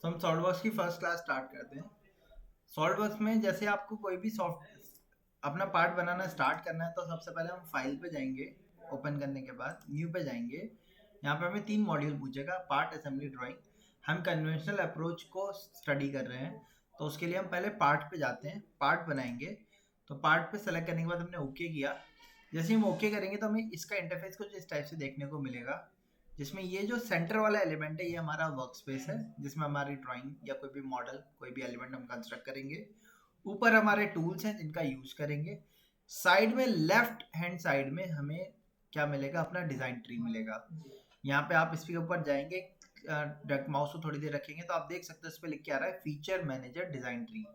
तो हम सॉल्टवर्क्स की फर्स्ट क्लास स्टार्ट करते हैं। सॉल्टवर्क्स में जैसे आपको कोई भी सॉफ्ट अपना पार्ट बनाना स्टार्ट करना है तो सबसे पहले हम फाइल पे जाएंगे। ओपन करने के बाद न्यू पे जाएंगे। यहाँ पे हमें 3 मॉड्यूल पूछेगा, पार्ट, असेंबली, ड्राइंग। हम कन्वेंशनल अप्रोच को स्टडी कर रहे हैं, तो उसके लिए हम पहले पार्ट पे जाते हैं, पार्ट बनाएंगे। तो पार्ट पे सेलेक्ट करने के बाद हमने ओके किया। जैसे हम ओके करेंगे तो हमें इसका इंटरफेस कुछ इस टाइप से देखने को मिलेगा, जिसमें ये जो सेंटर वाला एलिमेंट है ये हमारा वर्क स्पेस है, जिसमें हमारी ड्राइंग या कोई भी मॉडल, कोई भी एलिमेंट हम कंस्ट्रक्ट करेंगे। ऊपर हमारे टूल्स हैं जिनका यूज करेंगे। साइड में लेफ्ट हैंड साइड में हमें क्या मिलेगा, अपना डिजाइन ट्री मिलेगा। यहाँ पे आप इसके ऊपर जाएंगे, माउस को थोड़ी देर रखेंगे तो आप देख सकते हो इस पे लिख के आ रहा है फीचर मैनेजर डिजाइन ट्री।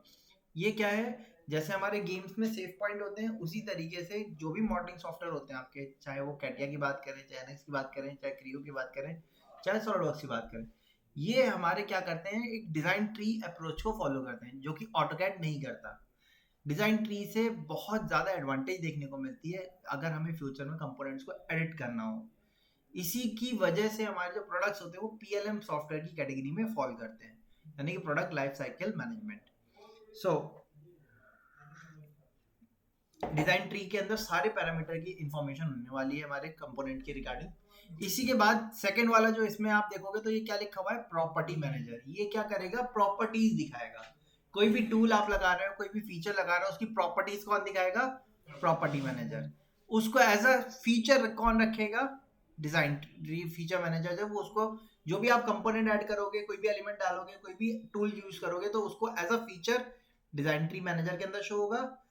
ये क्या है, जैसे हमारे गेम्स में सेव पॉइंट होते हैं उसी तरीके से जो भी मॉडलिंग सॉफ्टवेयर होते हैं आपके, चाहे वो कैटिया की बात करें, चाहे एनएक्स की बात करें, चाहे क्रियो की बात करें, चाहे सॉलिडवर्क्स की बात करें, ये हमारे क्या करते हैं, एक डिजाइन ट्री अप्रोच को फॉलो करते हैं, जो कि ऑटोकैड नहीं करता। डिजाइन ट्री से बहुत ज्यादा एडवांटेज देखने को मिलती है अगर हमें फ्यूचर में कंपोनेंट्स को एडिट करना हो। इसी की वजह से हमारे जो प्रोडक्ट्स होते हैं वो पीएलएम सॉफ्टवेयर की कैटेगरी में फॉल करते हैं, यानी कि प्रोडक्ट लाइफ साइकिल मैनेजमेंट। सो डिजाइन ट्री के अंदर सारे पैरामीटर की इंफॉर्मेशन होने वाली है हमारे कंपोनेंट के रिगार्डिंग। इसी के बाद सेकंड वाला जो इसमें आप देखोगे तो ये क्या लिखा हुआ है, प्रॉपर्टी मैनेजर। ये क्या करेगा, प्रॉपर्टीज दिखाएगा। कोई भी टूल आप लगा रहे हो, कोई भी फीचर लगा रहे हो, उसकी प्रॉपर्टीज कौन दिखाएगा, प्रॉपर्टी मैनेजर। उसको एज अ फीचर कौन रखेगा, डिजाइन फीचर मैनेजर। जब वो उसको जो भी आप कंपोनेंट ऐड करोगे, कोई भी एलिमेंट डालोगे, कोई भी टूल यूज करोगे, तो उसको as a feature design tree manager के अंदर शो होगा।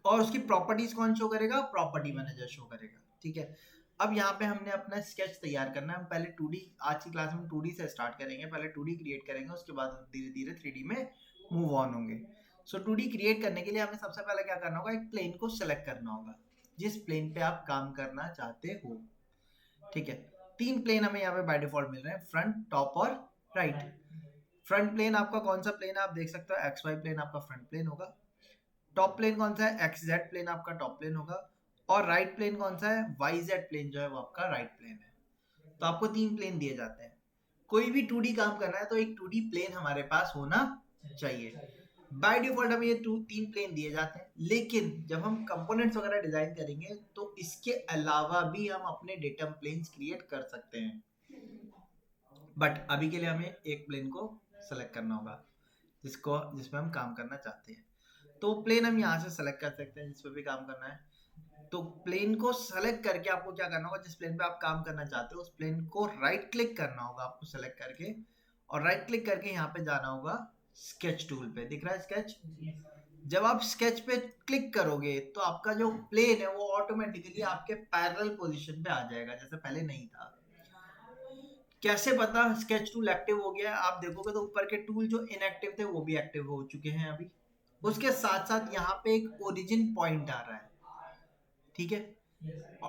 और उसकी प्रॉपर्टीज कौन शो करेगा, प्रॉपर्टी मैनेजर शो करेगा। ठीक है। अब यहाँ पे हमने अपना स्केच तैयार करना है। हम पहले 2D, आज की क्लास में 2D से स्टार्ट करेंगे। पहले 2D क्रिएट करेंगे, उसके बाद धीरे धीरे 3D में मूव ऑन होंगे। सो 2D क्रिएट करने के लिए हमें सबसे पहले क्या करना होगा, एक प्लेन को सिलेक्ट करना होगा जिस प्लेन पे आप काम करना चाहते हो। ठीक है। 3 प्लेन हमें यहाँ पे बाय डिफॉल्ट मिल रहे हैं, फ्रंट, टॉप और राइट। फ्रंट प्लेन आपका कौन सा प्लेन है, आप देख सकते हो एक्स वाई प्लेन आपका फ्रंट प्लेन होगा। टॉप प्लेन कौन सा है, एक्स जेड प्लेन आपका टॉप प्लेन होगा। और राइट प्लेन कौन सा है, वाई जेड प्लेन जो है वो आपका राइट प्लेन है। तो आपको 3 प्लेन दिए जाते हैं। कोई भी 2D काम करना है तो एक 2D प्लेन हमारे पास होना चाहिए। बाय डिफॉल्ट हमें ये 3 प्लेन दिए जाते हैं, लेकिन जब हम कंपोनेंट्स वगैरह डिजाइन करेंगे तो इसके अलावा भी हम अपने डेटम प्लेन्स क्रिएट कर सकते हैं। बट अभी के लिए हमें एक प्लेन को सेलेक्ट करना होगा जिसमें हम काम करना चाहते हैं। तो प्लेन हम यहाँ से सेलेक्ट कर सकते हैं जिस पे भी काम करना है। तो प्लेन को सेलेक्ट करके आपको क्या करना होगा, जिस प्लेन पे आप काम करना चाहते हो उस प्लेन को राइट क्लिक करना होगा आपको सेलेक्ट करके। और राइट क्लिक करके यहाँ पे जाना होगा स्केच टूल पे, दिख रहा है स्केच। जब आप स्केच पे क्लिक करोगे तो आपका जो प्लेन है वो ऑटोमेटिकली आपके पैरेलल पोजीशन पे आ जाएगा, जैसे पहले नहीं था। कैसे पता स्केच टूल एक्टिव हो गया है, आप देखोगे तो ऊपर के टूल जो इनएक्टिव थे वो भी एक्टिव हो चुके हैं अभी। उसके साथ साथ यहाँ पे एक ओरिजिन पॉइंट आ रहा है। ठीक है।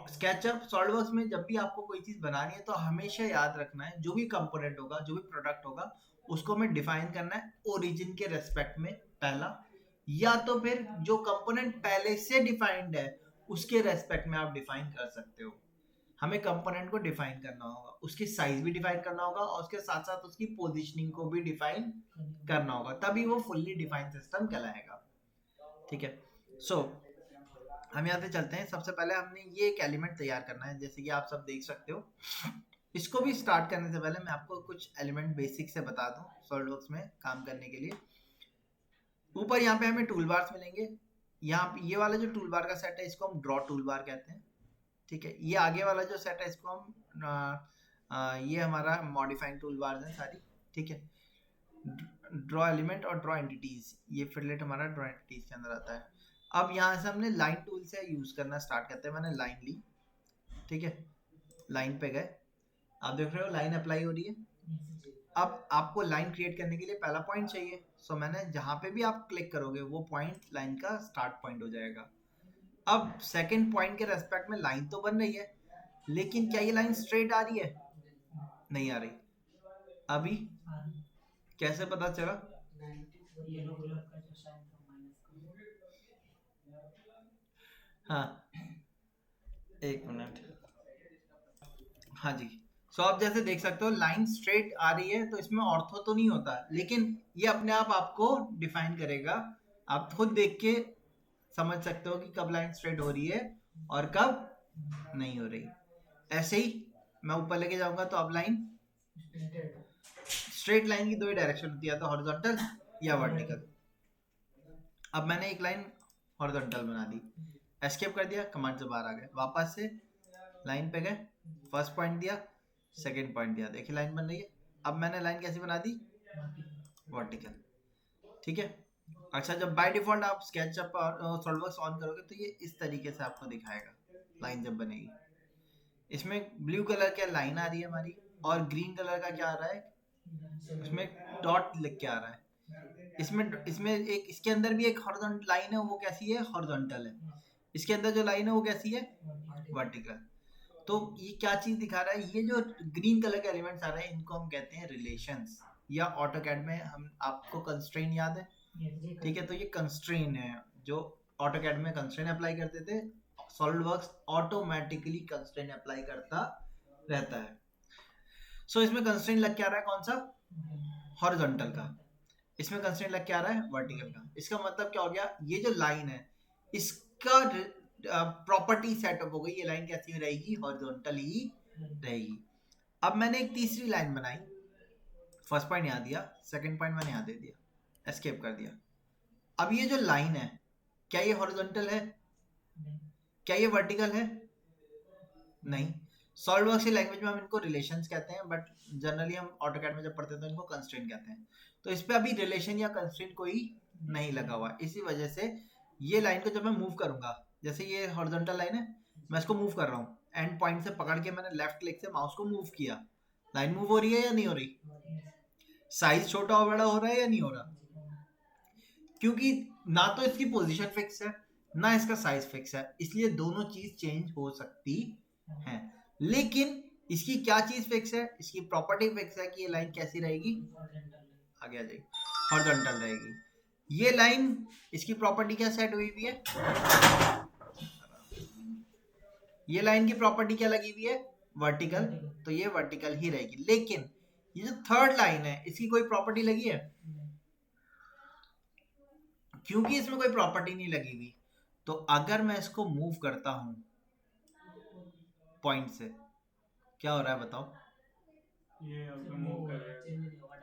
स्केचअप सॉल्डवर्क्स में जब भी आपको कोई चीज बनानी है तो हमेशा याद रखना है, जो भी कंपोनेंट होगा, जो भी प्रोडक्ट होगा, उसको हमें डिफाइन करना है ओरिजिन के रेस्पेक्ट में, पहला। या तो फिर जो कंपोनेंट पहले से डिफाइंड है उसके रेस्पेक्ट में आप डिफाइन कर सकते हो। हमें कंपोनेंट को डिफाइन करना होगा, उसकी साइज भी डिफाइन करना होगा और उसके साथ साथ उसकी पोजीशनिंग को भी डिफाइन करना होगा, तभी वो फुल्ली डिफाइंड सिस्टम कहलाएगा। ठीक है। सो हम यहाँ से चलते हैं। सबसे पहले हमने ये एक एलिमेंट तैयार करना है, जैसे कि आप सब देख सकते हो। इसको भी स्टार्ट करने से पहले मैं आपको कुछ एलिमेंट बेसिक से बता दूं सॉलिडवर्क्स में काम करने के लिए। ऊपर यहाँ पे हमें टूल बार्स मिलेंगे। यहाँ पे ये वाला जो टूल बार का सेट है इसको हम ड्रॉ टूल बार कहते हैं। ठीक है। ये आगे वाला जो सेट है इसको हम ये हमारा मॉडिफाइंग टूल बार्स हैं सारी। ठीक है। ड्रॉ एलिमेंट और ड्रॉ एंटिटीज, ये फिलेट हमारा ड्रॉ एंटिटीज के अंदर आता है। अब यहाँ से हमने लाइन टूल से यूज करना स्टार्ट करते हैं। मैंने लाइन ली। ठीक है। लाइन पे गए, आप देख रहे हो लाइन अप्लाई हो रही है। अब आपको लाइन क्रिएट करने के लिए पहला पॉइंट चाहिए। सो मैंने जहां पे भी आप क्लिक करोगे वो पॉइंट लाइन का स्टार्ट पॉइंट हो जाएगा। अब सेकंड पॉइंट के रेस्पेक्ट में लाइन तो बन रही है, लेकिन क्या ये लाइन स्ट्रेट आ रही है, नहीं आ रही। अभी कैसे पता चला, हाँ, एक मिनट। हाँ जी। सो आप जैसे देख सकते हो लाइन स्ट्रेट आ रही है तो इसमें ऑर्थो तो नहीं होता, लेकिन ये अपने आप आपको डिफाइन करेगा। आप खुद देख के समझ सकते हो कि कब लाइन स्ट्रेट हो रही है और कब नहीं हो रही। ऐसे ही मैं ऊपर लेके जाऊंगा तो अब लाइन स्ट्रेट लाइन की दो ही डायरेक्शन होती है, या तो हॉरिजॉन्टल या वर्टिकल। अब मैंने एक लाइन हॉरिजॉन्टल बना दी, एस्केप कर दिया, कमांड से बाहर आ गए, वापस से लाइन पे गए, फर्स्ट पॉइंट दिया, सेकंड पॉइंट दिया, देखिए लाइन बन रही है। अब मैंने लाइन कैसी बना दी, वर्टिकल, ठीक है। अच्छा, जब बाय डिफॉल्ट आप स्केचअप और सॉलिडवर्क्स ऑन करोगे तो ये इस तरीके से आपको दिखाएगा लाइन जब बनेगी। इसमें ब्लू कलर क्या लाइन आ रही है हमारी, और ग्रीन कलर का क्या आ रहा है, उसमें डॉट लिख के आ रहा है। इसमें इसमें एक इसके अंदर भी एक हॉरिजॉन्टल लाइन है, वो कैसी है, हॉरिजॉन्टल है। इसके अंदर जो लाइन है वो कैसी है, वर्टिकल। तो ये क्या चीज दिखा रहा है, ये जो ग्रीन कलर के एलिमेंट्स आ रहे हैं इनको हम कहते हैं रिलेशंस, या ऑटोकैड में हम, आपको कंस्ट्रेन याद है, ठीक है, तो ये कंस्ट्रेन है जो ऑटोकैड में कंस्ट्रेन अप्लाई करते थे, सॉलिडवर्क्स ऑटोमेटिकली कंस्ट्रेन अप्लाई करता रहता है। सो इसमें कंस्ट्रेन लग के आ रहा है कौन सा, हॉरिजॉन्टल का, इसमें कंस्ट्रेंट लग के आ रहा है वर्टिकल का। इसका मतलब क्या हो गया, ये जो लाइन है इसका प्रॉपर्टी सेटअप हो गई, ये लाइन कैसी रहेगी, हॉरिजॉन्टल ही रहेगी। अब मैंने एक तीसरी लाइन बनाई, फर्स्ट पॉइंट यहाँ दिया, सेकंड पॉइंट मैंने यहाँ दे दिया, एस्केप कर दिया। अब ये जो लाइन है क्या ये हॉरिजॉन्टल है, क्या ये वर्टिकल है, नहीं। सॉलिडवर्क्स की लैंग्वेज में हम इनको रिलेशंस कहते हैं, बट जनरली हम ऑटोकैड में जब पढ़ते हैं तो इनको कंस्ट्रेंट कहते हैं। तो इस पे अभी रिलेशन या कंस्ट्रेंट कोई नहीं लगा हुआ, इसी वजह से ये लाइन को जब मैं मूव करूंगा, जैसे ये हॉरिजॉन्टल लाइन है, मैं इसको मूव कर रहा हूँ, एंड पॉइंट से पकड़ के मैंने लेफ्ट क्लिक से माउस को मूव किया, लाइन मूव हो रही है या नहीं हो रही, साइज छोटा और बड़ा हो रहा है या नहीं हो रहा, क्योंकि ना तो इसकी पोजीशन फिक्स है ना इसका साइज फिक्स है, इसलिए दोनों चीज चेंज हो सकती है। लेकिन इसकी क्या चीज फिक्स है, इसकी प्रॉपर्टी फिक्स है कि ये लाइन कैसी रहेगी, आगे आ जाएगी, हॉरिजॉन्टल रहेगी। ये लाइन, इसकी प्रॉपर्टी क्या सेट हुई हुई है, ये लाइन की प्रॉपर्टी क्या लगी हुई है, वर्टिकल, तो ये वर्टिकल ही रहेगी। लेकिन ये जो थर्ड लाइन है इसकी कोई प्रॉपर्टी लगी है, क्योंकि इसमें कोई प्रॉपर्टी नहीं लगी हुई, तो अगर मैं इसको मूव करता हूं पॉइंट से, क्या हो रहा है बताओ, ये मूव करेगा,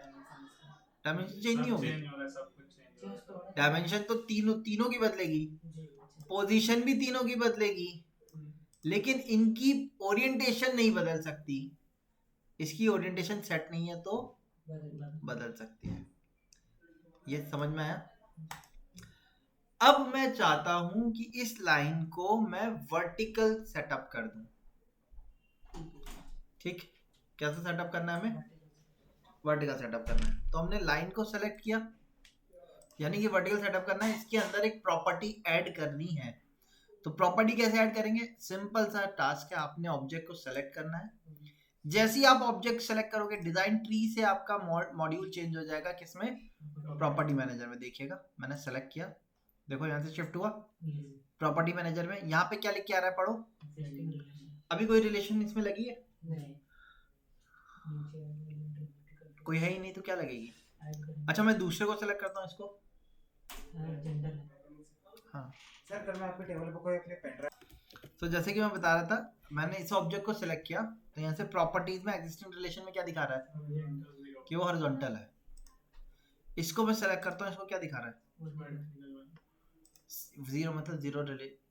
डायमेंशन चेंज नहीं होगी, सब कुछ चेंज हो रहा है। डायमेंशन तो तीनों की बदलेगी, पोजीशन भी तीनों की बदलेगी, लेकिन इनकी ओरिएंटेशन नहीं बदल सकती, इसकी ओरिएंटेशन सेट नहीं है तो बदल सकती है। ये समझ में आया। अब मैं चाहता हूं कि इस लाइन को मैं वर्टिकल सेटअप कर दूं, ठीक, कैसे सेटअप करना है हमें, वर्टिकल सेटअप करना है। तो हमने लाइन को सेलेक्ट किया, यानी कि वर्टिकल सेटअप करना है, इसके अंदर एक प्रॉपर्टी ऐड करनी है। तो प्रॉपर्टी कैसे ऐड करेंगे, सिंपल सा टास्क है, आपने ऑब्जेक्ट को सेलेक्ट करना है। जैसे ही आप ऑब्जेक्ट सेलेक्ट करोगे डिजाइन ट्री से आपका मॉड्यूल चेंज हो जाएगा, किसमें, प्रॉपर्टी मैनेजर में। देखिएगा मैंने सेलेक्ट किया, देखो यहाँ से शिफ्ट हुआ प्रॉपर्टी मैनेजर में, यहाँ पे क्या लिख के आ रहा है पढ़ो, अभी कोई रिलेशन इसमें लगी है, कोई है ही नहीं तो क्या लगेगी। अच्छा मैं दूसरे को सेलेक्ट करता हूँ, इसको, हाँ सर कल मैं आपके टेबल पे कोई अपने पेन ड्राइव, तो जैसे कि मैं बता रहा था, मैंने इस ऑब्जेक्ट को सिलेक्ट किया, तो यहाँ से प्रॉपर्टीज में एग्जिस्टिंग रिलेशन में क्या दिखा रहा है कि वो हॉरिजॉन्टल है। इसको मैं सेलेक्ट करता हूँ, इसको क्या दिखा रहा है, जीरो, मतलब जीरो,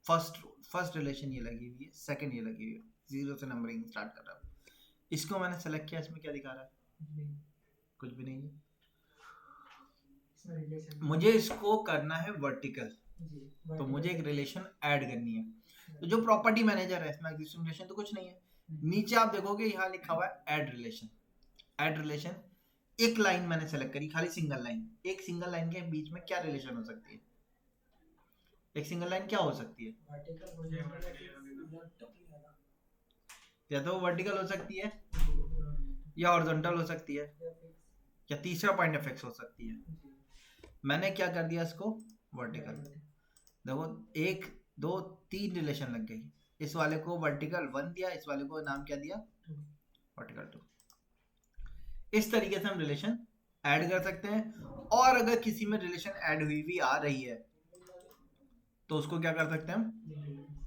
फर्स्ट रिलेशन ये लगी हुई है, सेकंड ये लगी हुई है, जीरो से नंबरिंग स्टार्ट कर रहा है। इसको मैंने सेलेक्ट किया, इसमें क्या दिखा रहा है, कुछ भी नहीं है। मुझे इसको करना है वर्टिकल, तो मुझे एक रिलेशन ऐड करनी है। तो जो प्रॉपर्टी मैनेजर है इसमें एग्जिस्टिंग रिलेशन तो कुछ नहीं है, नीचे आप देखोगे यहाँ लिखा हुआ है ऐड रिलेशन। ऐड रिलेशन, एक लाइन मैंने सेलेक्ट करी, खाली सिंगल लाइन, एक सिंगल लाइन के बीच में क्या रिलेशन हो सकती है, एक सिंगल लाइन क्या हो सकती है, या तो वर्टिकल हो सकती है या हॉरिजॉन्टल हो सकती है, या तीसरा पॉइंट एफेक्स हो सकती है। मैंने क्या कर दिया, इसको वर्टिकल, देखो 1 2 3 रिलेशन लग गई, इस वाले को वर्टिकल 1 दिया, इस वाले को नाम क्या दिया वर्टिकल टू। इस तरीके से हम रिलेशन ऐड कर सकते हैं। और अगर किसी में रिलेशन ऐड हुई भी आ रही है तो उसको क्या कर सकते हैं हम,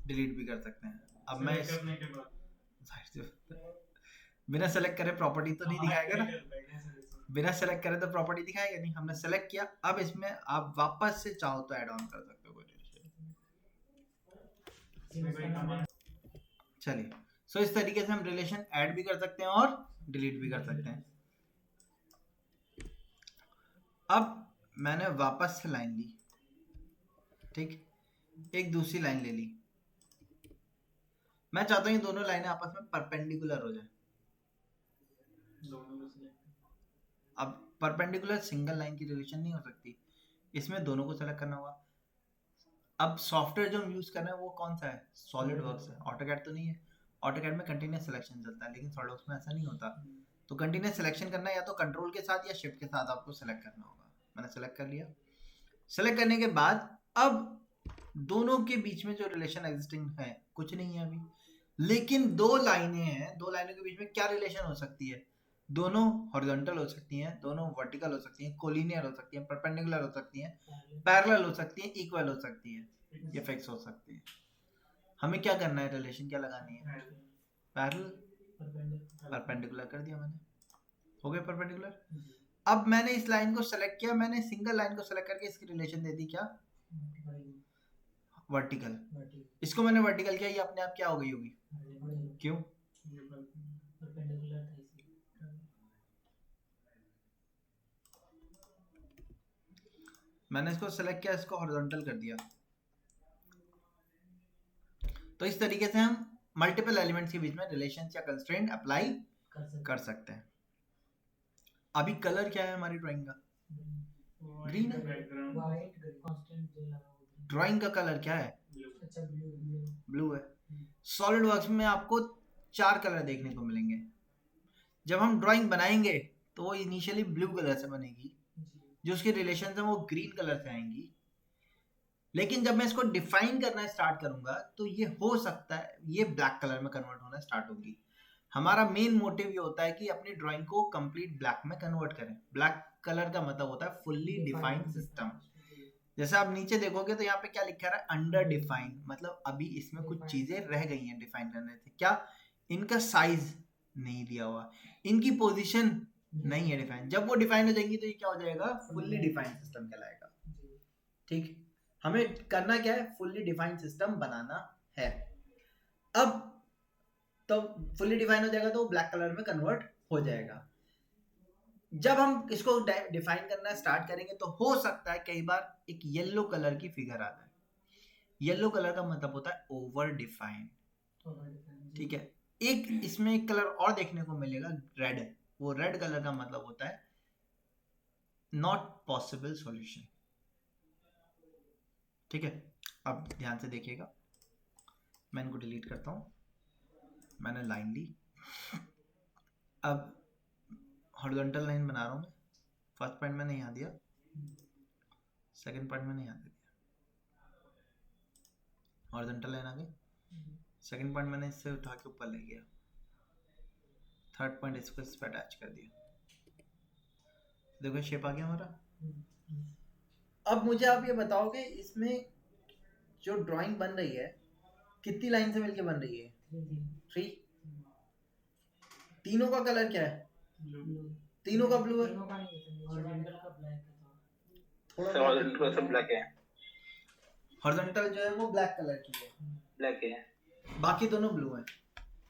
डिलीट भी कर सकते हैं। अब मैं Select करने के बाद बिना सेलेक्ट करे प्रॉपर्टी तो नहीं दिखाएगा ना, बिना सेलेक्ट करे तो प्रॉपर्टी दिखाएगा नहीं। हमने सेलेक्ट किया, अब इसमें आप वापस से चाहो तो ऐड ऑन कर सकते हो कोई रिलेशन। चलिए, सो इस तरीके से हम रिलेशन ऐड भी कर सकते हैं और डिलीट भी कर सकते हैं। अब मैंने वापस से लाइन ली, ठीक, एक दूसरी लाइन ले ली। मैं चाहता हूं ये दोनों लाइनें आपस में परपेंडिकुलर हो जाए। अब परपेंडिकुलर सिंगल लाइन की रिलेशन नहीं हो सकती, इसमें दोनों को सेलेक्ट करना होगा। अब सॉफ्टवेयर जो हम यूज कर रहे हैं वो कौन सा है, सॉलिड वर्क्स है, ऑटोकैड तो नहीं है। ऑटोकैड में कंटिन्यूअस सिलेक्शन चलता है, लेकिन सॉलिड वर्क्स में ऐसा नहीं होता। तो कंटिन्यूअस सिलेक्शन करना है या तो कंट्रोल के साथ या शिफ्ट के साथ आपको सेलेक्ट करना होगा। मैंने सेलेक्ट कर लिया। सेलेक्ट करने के बाद अब दोनों के बीच में जो रिलेशन एग्जिस्टिंग है कुछ नहीं है अभी, लेकिन दो लाइनें हैं, दो लाइनों के बीच में क्या रिलेशन हो सकती है, दोनों हॉरिजॉन्टल हो सकती हैं, दोनों वर्टिकल हो सकती हैं, कोलिनियर हो सकती हैं, परपेंडिकुलर हो सकती हैं, पैरेलल हो सकती हैं, इक्वल हो सकती हैं, ये फिक्स हो सकती है। हमें क्या करना है, रिलेशन क्या लगानी है, पैरेलल, परपेंडिकुलर कर दिया मैंने, हो गया परपेंडिकुलर। अब मैंने इस लाइन को सेलेक्ट किया, मैंने सिंगल लाइन को सेलेक्ट करके इसकी रिलेशन दे दी क्या, वर्टिकल। इसको मैंने वर्टिकल किया, ये अपने आप क्या हो गई होगी, क्यों, मैंने इसको सेलेक्ट किया, इसको हॉरिजॉन्टल कर दिया। तो इस तरीके से हम मल्टीपल एलिमेंट्स के बीच में रिलेशंस या कंस्ट्रेंट अप्लाई कर सकते हैं। अभी कलर क्या है हमारी ड्राइंग का, ग्रीन है। ड्राइंग का कलर क्या है, ब्लू है। सॉलिड वर्क्स में आपको 4 कलर देखने को मिलेंगे। जब हम ड्राइंग बनाएंगे तो वो इनिशियली ब्लू कलर से बनेगी, जो उसके रिलेशन है वो ग्रीन कलर से आएंगी। लेकिन जब मैं इसको डिफाइन करना स्टार्ट करूंगा तो ये हो सकता है ये ब्लैक कलर में कन्वर्ट होना स्टार्ट होगी। हमारा मेन मोटिव ये होता है कि अपनी ड्राइंग को कंप्लीट ब्लैक में कन्वर्ट करें। ब्लैक कलर का मतलब होता है फुल्ली डिफाइंड सिस्टम। जैसे आप नीचे देखोगे तो यहाँ पे क्या लिखा है, अंडर डिफाइन, मतलब अभी इसमें कुछ चीजें रह गई हैं डिफाइन करने से। क्या, इनका साइज नहीं दिया हुआ, इनकी पोजीशन नहीं है डिफाइन। जब वो डिफाइन हो जाएंगी तो ये क्या हो जाएगा, फुल्ली डिफाइंड सिस्टम कहलाएगा। ठीक, हमें करना क्या है, फुल्ली डिफाइंड सिस्टम बनाना है। अब तो फुल्ली डिफाइन हो जाएगा तो ब्लैक कलर में कन्वर्ट हो जाएगा। जब हम इसको डिफाइन करना स्टार्ट करेंगे तो हो सकता है कई बार एक येलो कलर की फिगर आ जाए। येलो कलर का मतलब होता है ओवर डिफाइंड, ठीक है। एक इसमें एक कलर और देखने को मिलेगा, रेड। वो रेड कलर का मतलब होता है नॉट पॉसिबल सॉल्यूशन, ठीक है। अब ध्यान से देखिएगा, मैं इनको डिलीट करता हूं। मैंने लाइन ली, अब हॉरिजॉन्टल लाइन बना रहा हूं मैं। फर्स्ट पॉइंट मैंने यहाँ दिया, सेकंड पॉइंट मैंने यहाँ दे दिया, हॉरिजॉन्टल लाइन आ गई। सेकंड पॉइंट मैंने इससे उठा के ऊपर ले गया, थर्ड पॉइंट इसको इस पर अटैच कर दिया। देखो शेप आ गया हमारा। अब मुझे आप ये बताओगे इसमें जो ड्राइंग बन रही है कितनी लाइन से मिलके बन रही है, 3। तीनों का कलर क्या है, तीनों का ब्लू है, थोड़ा सा ब्लैक है। हॉरिजॉन्टल जो है वो ब्लैक कलर की है, ब्लैक है, बाकी दोनों ब्लू हैं।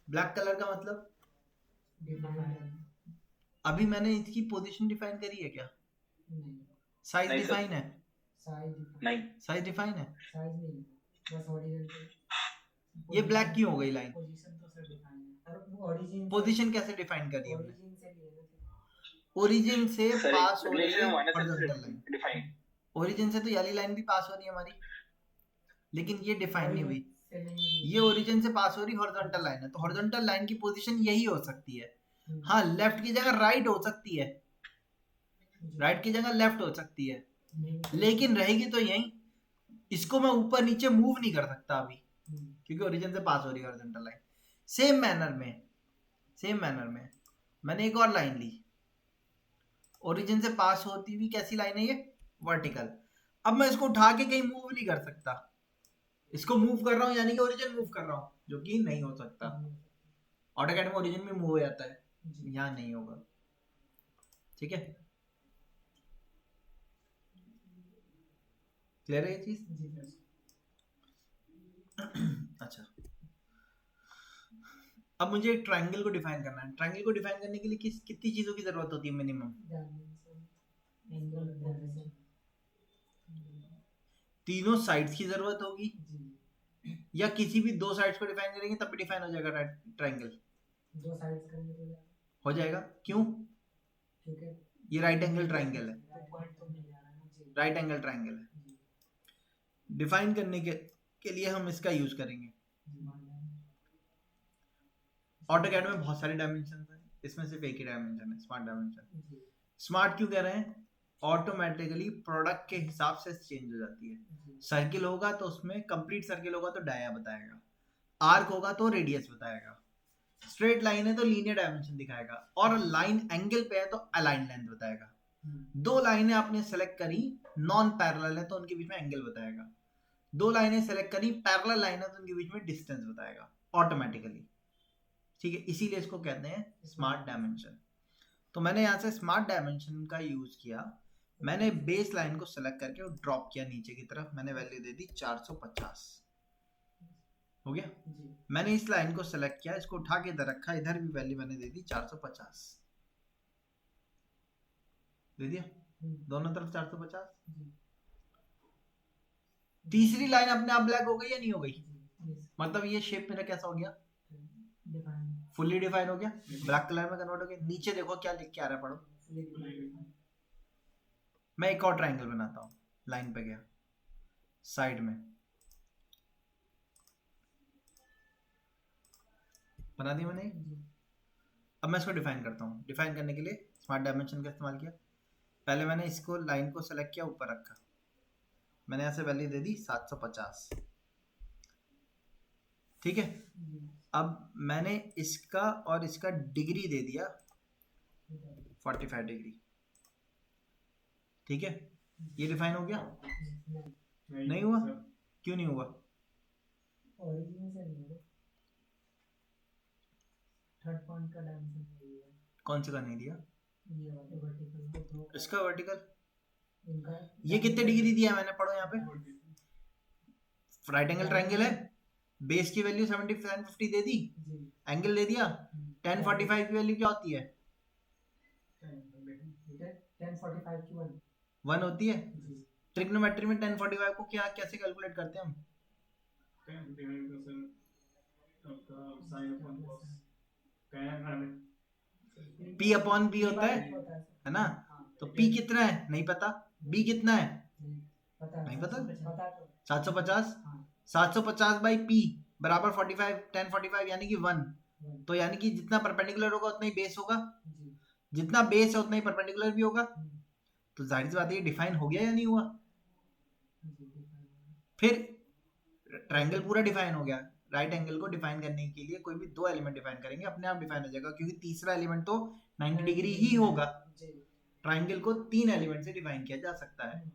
ब्लैक कलर का मतलब अभी मैंने इसकी पोजीशन डिफाइन करी है क्या, साइज डिफाइन है, नहीं साइज डिफाइन है। ये ब्लैक क्यों हो गई लाइन, पोजीशन कैसे डिफाइन करी हमने, ओरिजिन से पास हो रही है हॉरिजॉन्टल लाइन, डिफाइन। ओरिजिन से तो येलो लाइन भी पास हो रही है हमारी, लेकिन ये डिफाइन नहीं हुई। ये ओरिजिन से पास हो रही हॉरिजॉन्टल लाइन है, तो हॉरिजॉन्टल लाइन की पोजीशन यही हो सकती है। हाँ, लेफ्ट की जगह राइट हो सकती है, राइट की जगह लेफ्ट हो सकती है, लेकिन रहेगी तो यही। इसको मैं ऊपर नीचे मूव नहीं कर सकता अभी, क्योंकि ओरिजिन से पास हो रही है हॉरिजॉन्टल लाइन। सेम मैनर में सेम मैनर में मैंने एक और लाइन ली, ओरिजिन से पास होती हुई कैसी लाइन है ये, वर्टिकल। अब मैं इसको उठा के कहीं मूव नहीं कर सकता, इसको मूव कर रहा हूँ यानी कि ओरिजिन मूव कर रहा हूँ, जो कि नहीं हो सकता। ऑटोकैड में ओरिजिन में मूव हो जाता है, यहाँ नहीं होगा। ठीक है, क्लियर है ये चीज? अच्छा, अब मुझे एक ट्रायंगल को डिफाइन करना है। ट्रायंगल को डिफाइन करने के लिए कितनी चीजों की जरूरत होती है मिनिमम? तीनों साइड्स की जरूरत होगी, या किसी भी दो साइड्स को डिफाइन करेंगे तब भी डिफाइन हो जाएगा ट्रायंगल? दो साइड्स करने के लिए हो जाएगा। क्यों? क्योंकि ये राइट एंगल ट्रायंगल है, राइट एंगल ट्रायंगल है। डिफाइन करने के लिए हम इसका यूज करेंगे। ऑटोकैड में बहुत सारे डायमेंशन हैं, इसमें सिर्फ एक ही डायमेंशन है, स्मार्ट डायमेंशन। स्मार्ट क्यों कह रहे हैं? ऑटोमेटिकली प्रोडक्ट के हिसाब से चेंज हो जाती है। सर्किल होगा तो उसमें कंप्लीट सर्किल होगा तो डाया बताएगा, आर्क होगा तो रेडियस बताएगा, स्ट्रेट लाइन है तो लीनियर डायमेंशन दिखाएगा, और लाइन एंगल पे है तो अलाइन लेंथ बताएगा। दो लाइनें आपने सेलेक्ट करी नॉन पैरेलल है तो उनके बीच में एंगल बताएगा, दो लाइनें सेलेक्ट करी पैरेलल लाइन है तो उनके बीच में डिस्टेंस बताएगा ऑटोमेटिकली। ठीक है, इसीलिए इसको कहते हैं स्मार्ट डायमेंशन। तो मैंने यहाँ से स्मार्ट डायमेंशन का यूज किया, मैंने बेस लाइन को सेलेक्ट करके ड्रॉप किया नीचे की तरफ, मैंने वैल्यू दे दी 450। हो गया। मैंने इस लाइन को सेलेक्ट किया, इसको उठा के इधर रखा, इधर भी वैल्यू मैंने दे दी 450 दे दिया, दोनों तरफ 450। तीसरी लाइन अपने आप ब्लैक हो गई या नहीं हो गई? मतलब ये शेप मेरा कैसा हो गया? फुल्ली डिफाइन हो गया, ब्लैक कलर में कन्वर्ट हो गया। नीचे देखो क्या लिख के आ रहा है, पढ़ो। मैं एक और ट्रायंगल बनाता हूँ, लाइन पे गया, साइड में बना दी मैंने। अब मैं इसको डिफाइन करता हूँ। डिफाइन करने के लिए स्मार्ट डायमेंशन का इस्तेमाल किया। पहले मैंने इसको लाइन को सेलेक्ट किया, ऊपर रखा, मैंने यहाँ से वैल्यू दे दी 750। ठीक है, अब मैंने इसका और इसका डिग्री दे दिया 45 डिग्री। ठीक है, ये डिफाइन हो गया? नहीं हुआ? क्यों नहीं हुआ? थर्ड पॉइंट का डायमेंशन नहीं दिया। कौन सा का नहीं दिया? ये वाला वर्टिकल, इसका वर्टिकल इनका ये कितने डिग्री दिया मैंने, पढ़ो यहाँ पे। राइट एंगल ट्रायंगल है, बेस की वैल्यू 50 दे दी, एंगल दे दिया। 1045 की वैल्यू क्या होती है? 1045 की 1 होती है। ट्रिग्नोमेट्री में 1045 को क्या कैसे कैलकुलेट करते हैं हम? P अपॉन B होता है ना? तो P कितना है नहीं पता, B कितना है नहीं पता। 750, 750 बाई P बराबर 45, 1045 यानी कि 1। तो यानी कि जितना परपेंडिकुलर होगा उतना ही बेस होगा, जितना बेस है उतना ही परपेंडिकुलर भी होगा। तो जाहिर सी बात है ये डिफाइन हो गया या नहीं हुआ? फिर ट्रायंगल पूरा डिफाइन हो गया। राइट एंगल को डिफाइन करने के लिए कोई भी दो एलिमेंट डिफाइन करेंगे, अपने आप डिफाइन हो जाएगा, क्योंकि तीसरा एलिमेंट तो 90 डिग्री ही होगा। ट्रायंगल को 3 एलिमेंट से डिफाइन किया जा सकता है।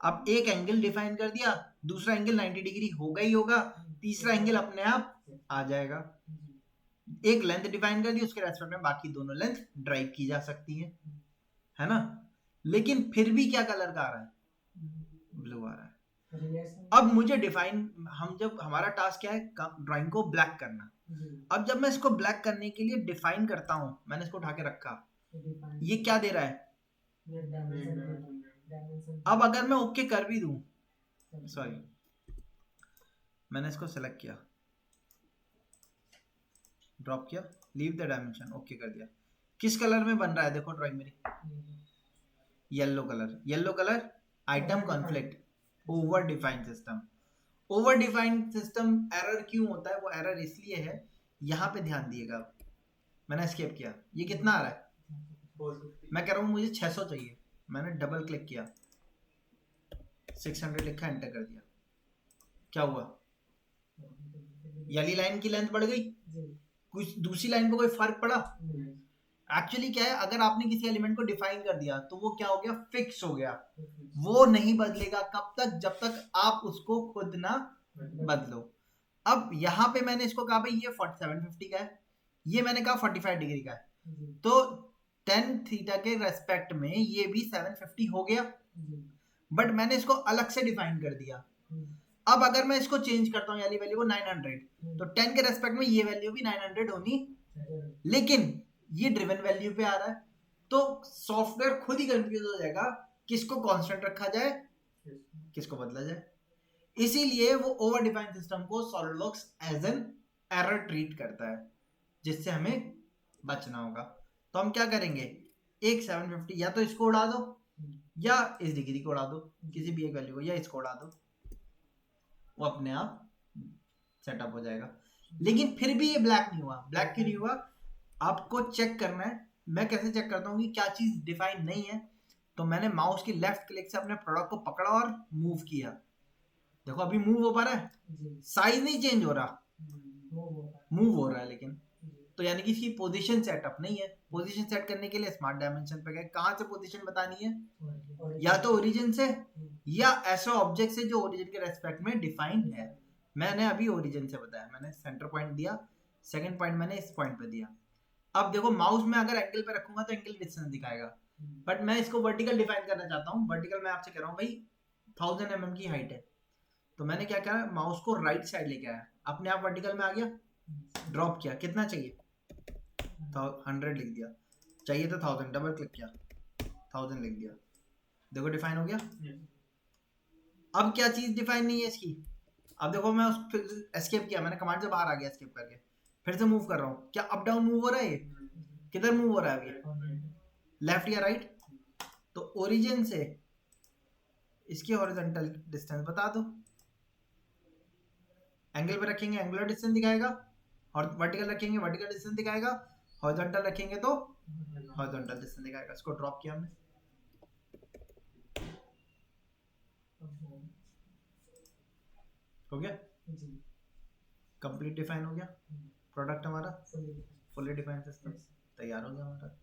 अब एक एंगल डिफाइन कर दिया, दूसरा एंगल 90 डिग्री होगा ही होगा, तीसरा एंगल अपने आप आ जाएगा। एक लेंथ डिफाइन कर दी, उसके रेस्पेक्ट में बाकी दोनों लेंथ ड्राइव की जा सकती है ना? लेकिन फिर भी क्या कलर का आ रहा है? ब्लू आ रहा है। अब मुझे डिफाइन, हम जब हमारा टास्क क्या है, ड्राइंग को ब्लैक करना। अब जब मैं इसको ब्लैक करने के लिए डिफाइन करता हूं, मैंने इसको उठा के रखा, ये क्या दे रहा है? अब अगर मैं ओके कर भी दूं, सॉरी मैंने इसको सेलेक्ट किया, ड्रॉप किया, लीव द डायमेंशन, ओके कर दिया। किस कलर में बन रहा है देखो ड्राइंग मेरी? Yellow colour. Yellow colour item conflict, over defined system. Over defined system error क्यों होता है? वो एरर इसलिए है, यहाँ पे ध्यान दिएगा। मैंने एस्केप किया, ये कितना आ रहा है? मैं कह रहा हूँ मुझे 600 चाहिए, मैंने डबल क्लिक किया, 600 लिखा, एंटर कर दिया, क्या हुआ? येली लाइन की लेंथ बढ़ गई, कुछ दूसरी लाइन पे कोई फर्क पड़ा? नहीं। एक्चुअली क्या है, अगर आपने किसी एलिमेंट को डिफाइन कर दिया तो वो क्या हो गया, फिक्स हो गया, वो नहीं बदलेगा। कब तक? जब तक आप उसको खुद ना बदलो। अब यहाँ पे मैंने इसको कहा भाई ये 750 का है, ये मैंने कहा 45 डिग्री का है, जी, तो tan थीटा के रेस्पेक्ट में ये भी 750 हो गया, जी, बट मैंने इसको अलग से डिफाइन कर दिया। अब अगर मैं इसको चेंज करता हूँ, यानी वैल्यू को 900, तो 10 के रेस्पेक्ट में ये वैल्यू भी 900 होनी, लेकिन ये ड्रिवन वैल्यू पे आ रहा है, तो सॉफ्टवेयर खुद ही कंफ्यूज हो जाएगा किसको कांस्टेंट रखा जाए, किसको बदला जाए। इसीलिए वो ओवर डिफाइंड सिस्टम को SolidWorks as an error treat करता है, जिससे हमें बचना होगा। तो हम क्या करेंगे, एक 750 या तो इसको उड़ा दो या इस डिग्री को उड़ा दो, किसी भी एक वैल्यू को, या इसको उड़ा दो, वो अपने आप सेटअप हो जाएगा। लेकिन फिर भी ये ब्लैक नहीं हुआ। ब्लैक क्यों नहीं हुआ? आपको चेक करना है। मैं कैसे चेक करता हूँ कि क्या चीज डिफाइन नहीं है? तो मैंने माउस की लेफ्ट क्लिक से अपने प्रोडक्ट को पकड़ा और मूव किया। देखो अभी मूव हो पा रहा है, साइज नहीं चेंज हो रहा, मूव हो रहा है लेकिन। तो यानी कि इसकी पोजीशन सेटअप नहीं है। पोजीशन सेट करने के लिए स्मार्ट डायमेंशन पे गए, कहाँ से पोजीशन बतानी है, या तो ओरिजिन से या ऐसे ऑब्जेक्ट से जो ओरिजिन के रेस्पेक्ट में डिफाइन है। मैंने अभी ओरिजिन से बताया, मैंने सेंटर पॉइंट दिया, सेकंड पॉइंट मैंने इस पॉइंट पे दिया। अब देखो माउस में अगर एंगल पे रखूंगा तो एंगल डिस्टेंस दिखाएगा, बट मैं इसको वर्टिकल डिफाइन करना चाहता हूँ। वर्टिकल मैं आपसे कह रहा हूँ भाई 1000 mm की हाइट है, तो मैंने क्या करा, माउस को राइट साइड लेके आया, अपने आप वर्टिकल में आ गया, ड्रॉप किया, कितना चाहिए 100 लिख दिया, चाहिए तो 1000, डबल क्लिक किया 1000 लिख दिया, देखो डिफाइन हो गया। अब क्या चीज डिफाइन नहीं है इसकी? अब देखो मैं उस एस्केप किया, मैंने कमांड से बाहर आ गया एस्केप करके, फिर से मूव कर रहा हूँ, क्या अप डाउन मूव हो रहा है? ये किधर मूव हो रहा है अभी, लेफ्ट या राइट? तो ओरिजिन से इसकी हॉरिजॉन्टल डिस्टेंस बता दो, एंगल पे रखेंगे एंगुलर डिस्टेंस दिखाएगा, और वर्टिकल रखेंगे वर्टिकल डिस्टेंस दिखाएगा, हॉरिजॉन्टल रखेंगे तो हॉरिजॉन्टल डिस्टेंस दिखाएगा। इसको ड्रॉप किया हमने, हो गया, कंप्लीट डिफाइन हो गया प्रोडक्ट हमारा, फुली डिफाइंड सिस्टम तैयार हो गया हमारा।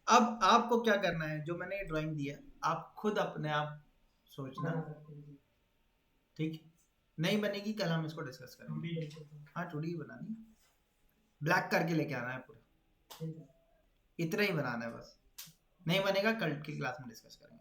अब आपको क्या करना है, जो मैंने ड्राइंग दी है आप खुद अपने आप सोचना, ठीक? नहीं बनेगी कल हम इसको डिस्कस करेंगे। हाँ 2D बनानी, ब्लैक करके लेके आना है पूरा, इतना ही बनाना है बस, नहीं बनेगा कल की क्लास में डिस्कस करेंगे।